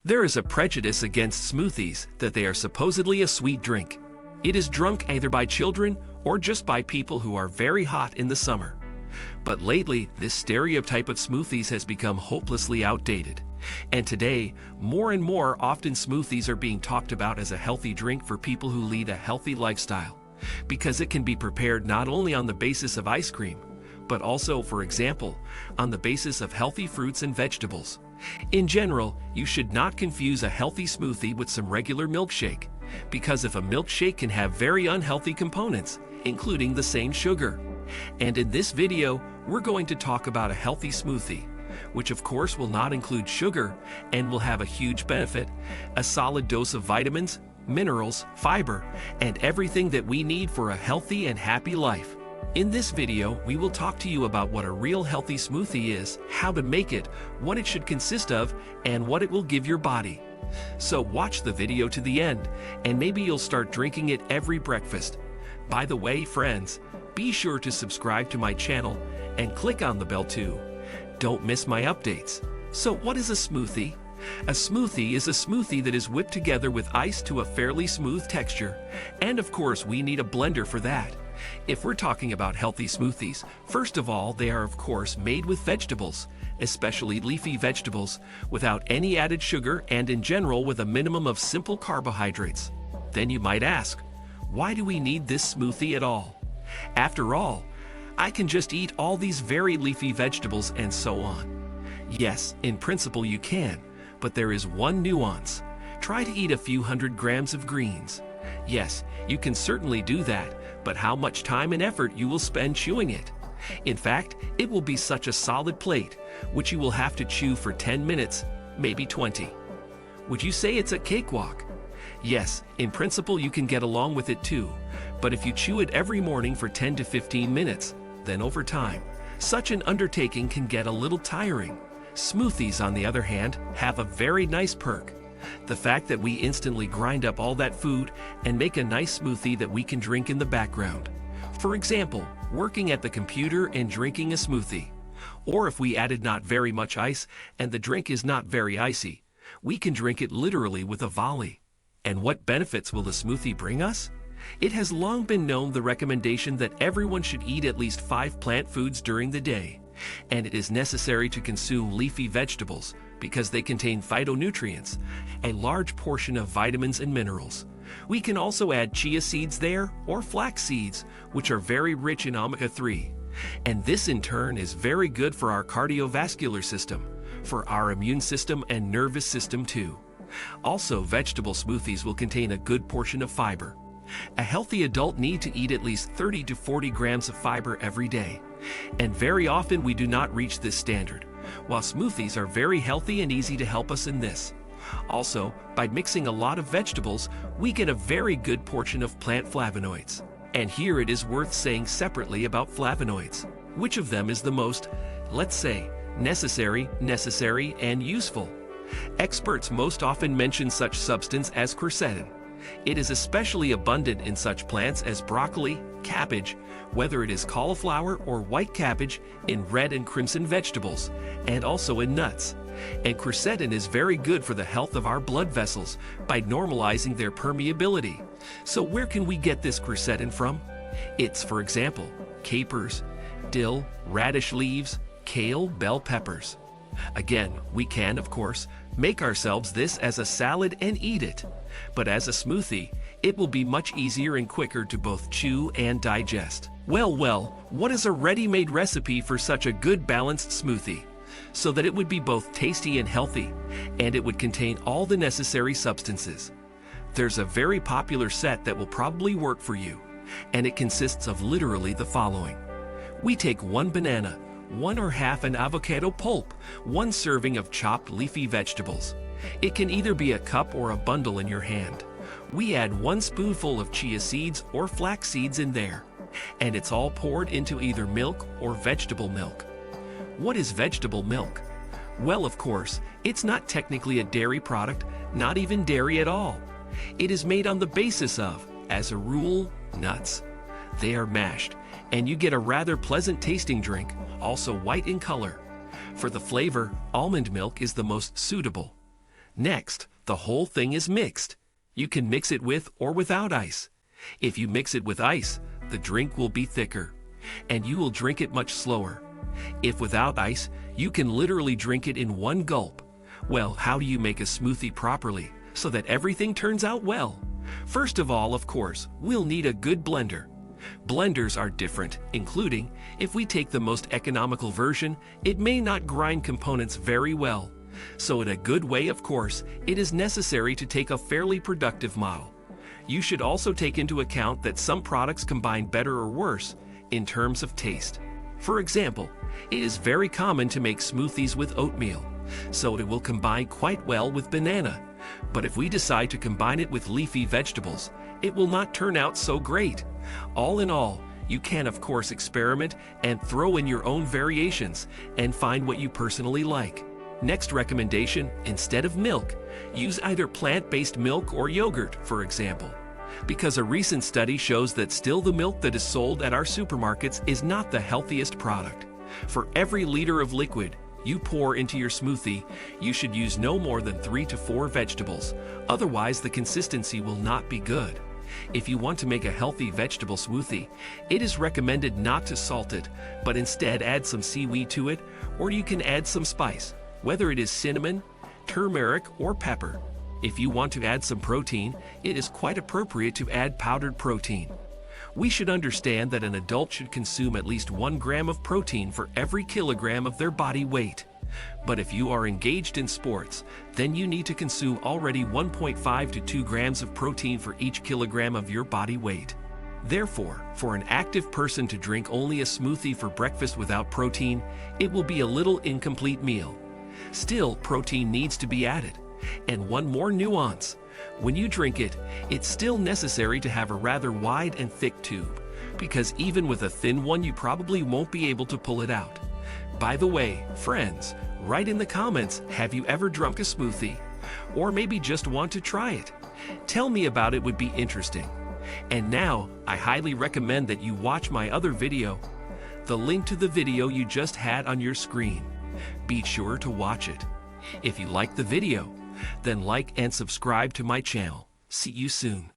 There is a prejudice against smoothies that they are supposedly a sweet drink. It is drunk either by children or just by people who are very hot in the summer. But lately, this stereotype of smoothies has become hopelessly outdated. And today, more and more often smoothies are being talked about as a healthy drink for people who lead a healthy lifestyle, because it can be prepared not only on the basis of ice cream, but also, for example, on the basis of healthy fruits and vegetables. In general, you should not confuse a healthy smoothie with some regular milkshake, because if a milkshake can have very unhealthy components, including the same sugar. And in this video, we're going to talk about a healthy smoothie, which of course will not include sugar and will have a huge benefit, a solid dose of vitamins, minerals, fiber, and everything that we need for a healthy and happy life. In this video, we will talk to you about what a real healthy smoothie is, how to make it, what it should consist of, and what it will give your body. So watch the video to the end, and maybe you'll start drinking it every breakfast. By the way, friends, be sure to subscribe to my channel and click on the bell too. Don't miss my updates. So what is a smoothie? A smoothie is a smoothie that is whipped together with ice to a fairly smooth texture. And of course, we need a blender for that. If we're talking about healthy smoothies, first of all, they are of course made with vegetables, especially leafy vegetables, without any added sugar and in general with a minimum of simple carbohydrates. Then you might ask, why do we need this smoothie at all? After all, I can just eat all these very leafy vegetables and so on. Yes, in principle you can, but there is one nuance. Try to eat a few hundred grams of greens. Yes, you can certainly do that, but how much time and effort you will spend chewing it? In fact, it will be such a solid plate, which you will have to chew for 10 minutes, maybe 20. Would you say it's a cakewalk? Yes, in principle you can get along with it too, but if you chew it every morning for 10 to 15 minutes, then over time, such an undertaking can get a little tiring. Smoothies, on the other hand, have a very nice perk. The fact that we instantly grind up all that food and make a nice smoothie that we can drink in the background. For example, working at the computer and drinking a smoothie. Or if we added not very much ice and the drink is not very icy, we can drink it literally with a volley. And what benefits will the smoothie bring us? It has long been known the recommendation that everyone should eat at least 5 plant foods during the day. And it is necessary to consume leafy vegetables because they contain phytonutrients, a large portion of vitamins and minerals. We can also add chia seeds there or flax seeds, which are very rich in omega-3. And this in turn is very good for our cardiovascular system, for our immune system and nervous system too. Also, vegetable smoothies will contain a good portion of fiber. A healthy adult needs to eat at least 30 to 40 grams of fiber every day. And very often we do not reach this standard, while smoothies are very healthy and easy to help us in this. Also, by mixing a lot of vegetables, we get a very good portion of plant flavonoids. And here it is worth saying separately about flavonoids. Which of them is the most, let's say, necessary, and useful? Experts most often mention such substance as quercetin. It is especially abundant in such plants as broccoli, cabbage, whether it is cauliflower or white cabbage, in red and crimson vegetables, and also in nuts. And quercetin is very good for the health of our blood vessels by normalizing their permeability. So where can we get this quercetin from? It's, for example, capers, dill, radish leaves, kale, bell peppers. Again, we can, of course, make ourselves this as a salad and eat it. But as a smoothie, it will be much easier and quicker to both chew and digest. Well, what is a ready-made recipe for such a good balanced smoothie? So that it would be both tasty and healthy, and it would contain all the necessary substances. There's a very popular set that will probably work for you, and it consists of literally the following. We take 1 banana, 1 or half an avocado pulp, 1 serving of chopped leafy vegetables. It can either be a cup or a bundle in your hand. We add 1 spoonful of chia seeds or flax seeds in there, and it's all poured into either milk or vegetable milk. What is vegetable milk? Well, of course, it's not technically a dairy product, not even dairy at all. It is made on the basis of, as a rule, nuts. They are mashed, and you get a rather pleasant tasting drink, also white in color. For the flavor, almond milk is the most suitable. Next, the whole thing is mixed. You can mix it with or without ice. If you mix it with ice, the drink will be thicker, and you will drink it much slower. If without ice, you can literally drink it in one gulp. Well, how do you make a smoothie properly so that everything turns out well? First of all, of course, we'll need a good blender. Blenders are different, including, if we take the most economical version, it may not grind components very well. So in a good way, of course, it is necessary to take a fairly productive model. You should also take into account that some products combine better or worse in terms of taste. For example, it is very common to make smoothies with oatmeal, so it will combine quite well with banana. But if we decide to combine it with leafy vegetables, it will not turn out so great. All in all, you can of course experiment and throw in your own variations and find what you personally like. Next recommendation, instead of milk, use either plant-based milk or yogurt, for example. Because a recent study shows that still the milk that is sold at our supermarkets is not the healthiest product. For every liter of liquid you pour into your smoothie, you should use no more than 3 to 4 vegetables. Otherwise, the consistency will not be good. If you want to make a healthy vegetable smoothie, it is recommended not to salt it, but instead add some seaweed to it, or you can add some spice, whether it is cinnamon, turmeric, or pepper. If you want to add some protein, it is quite appropriate to add powdered protein. We should understand that an adult should consume at least 1 gram of protein for every kilogram of their body weight. But if you are engaged in sports, then you need to consume already 1.5 to 2 grams of protein for each kilogram of your body weight. Therefore, for an active person to drink only a smoothie for breakfast without protein, it will be a little incomplete meal. Still, protein needs to be added. And one more nuance. When you drink it, it's still necessary to have a rather wide and thick tube, because even with a thin one, you probably won't be able to pull it out. By the way, friends, write in the comments, have you ever drunk a smoothie? Or maybe just want to try it? Tell me about it, would be interesting. And now, I highly recommend that you watch my other video. The link to the video you just had on your screen. Be sure to watch it. If you like the video, then like and subscribe to my channel. See you soon.